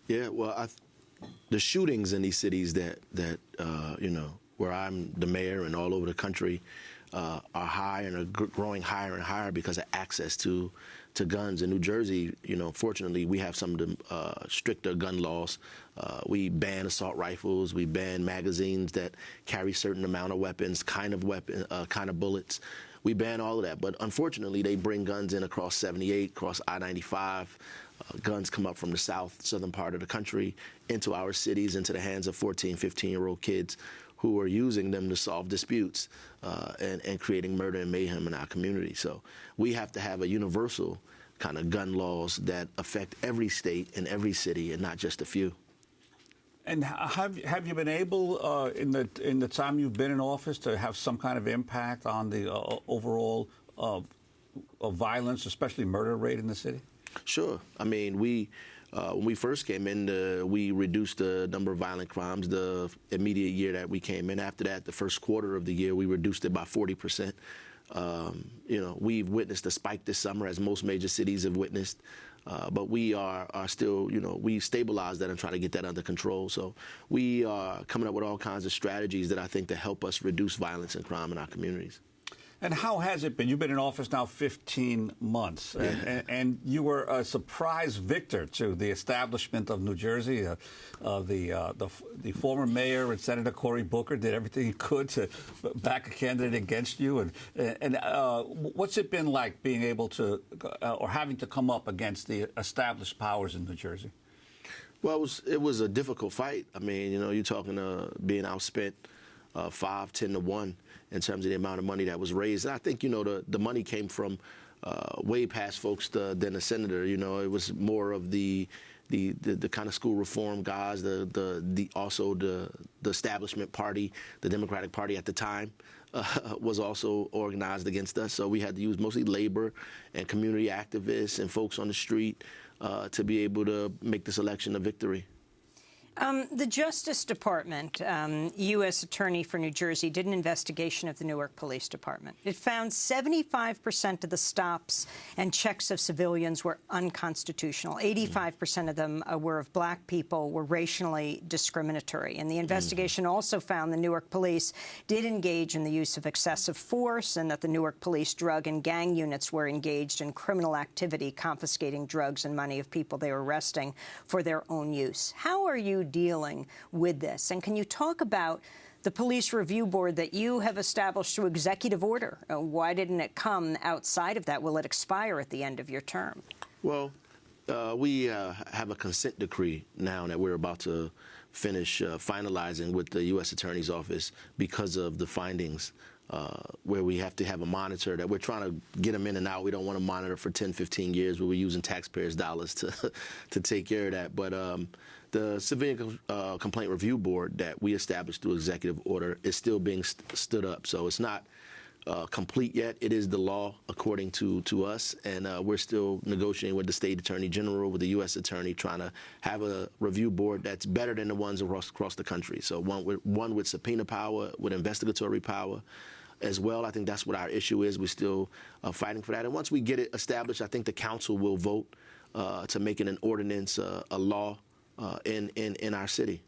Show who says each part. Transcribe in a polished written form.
Speaker 1: Yeah, well, the shootings in these cities that where I'm the mayor and all over the country are high and are growing higher and higher because of access to guns. In New Jersey, fortunately, we have some of the stricter gun laws. We ban assault rifles. We ban magazines that carry certain amount of weapons, kind of bullets. We ban all of that. But unfortunately, they bring guns in across 78, across I-95. Guns come up from the southern part of the country into our cities, into the hands of 14, 15-year-old kids who are using them to solve disputes and creating murder and mayhem in our community. So we have to have a universal kind of gun laws that affect every state and every city and not just a few.
Speaker 2: And have you been able, in the time you've been in office, to have some kind of impact on the overall violence, especially murder rate in the city?
Speaker 1: Sure. I mean, when we first came in, we reduced the number of violent crimes the immediate year that we came in. After that, the first quarter of the year, we reduced it by 40%. We've witnessed a spike this summer, as most major cities have witnessed. But we are still, we stabilized that and try to get that under control. So we are coming up with all kinds of strategies that I think to help us reduce violence and crime in our communities.
Speaker 2: And how has it been? You've been in office now 15 months, and you were a surprise victor to the establishment of New Jersey. The former mayor and Senator Cory Booker did everything he could to back a candidate against you. And what's it been like being able to, or having to come up against the established powers in New Jersey?
Speaker 1: Well, it was a difficult fight. I mean, you're talking being outspent 5, 10 to 1 in terms of the amount of money that was raised. And I think, the money came from way past folks than the senator. It was more of the kind of school reform guys, also the establishment party, the Democratic Party at the time was also organized against us. So we had to use mostly labor and community activists and folks on the street to be able to make this election a victory.
Speaker 3: The Justice Department, U.S. Attorney for New Jersey, did an investigation of the Newark Police Department. It found 75% of the stops and checks of civilians were unconstitutional. 85% of them were of black people, were racially discriminatory. And the investigation also found the Newark police did engage in the use of excessive force and that the Newark police drug and gang units were engaged in criminal activity, confiscating drugs and money of people they were arresting for their own use. How are you dealing with this? And can you talk about the police review board that you have established through executive order? Why didn't it come outside of that? Will it expire at the end of your term?
Speaker 1: Well, we have a consent decree now that we're about to finish finalizing with the U.S. Attorney's Office because of the findings where we have to have a monitor that we're trying to get them in and out. We don't want to monitor for 10, 15 years, but we're using taxpayers' dollars to take care of that. But the Civilian Complaint Review Board that we established through executive order is still being stood up. So it's not complete yet. It is the law according to us, and we're still negotiating with the state attorney general, with the U.S. attorney, trying to have a review board that's better than the ones across the country. So one with subpoena power, with investigatory power as well. I think that's what our issue is. We're still fighting for that. And once we get it established, I think the council will vote to make it an ordinance, a law in our city.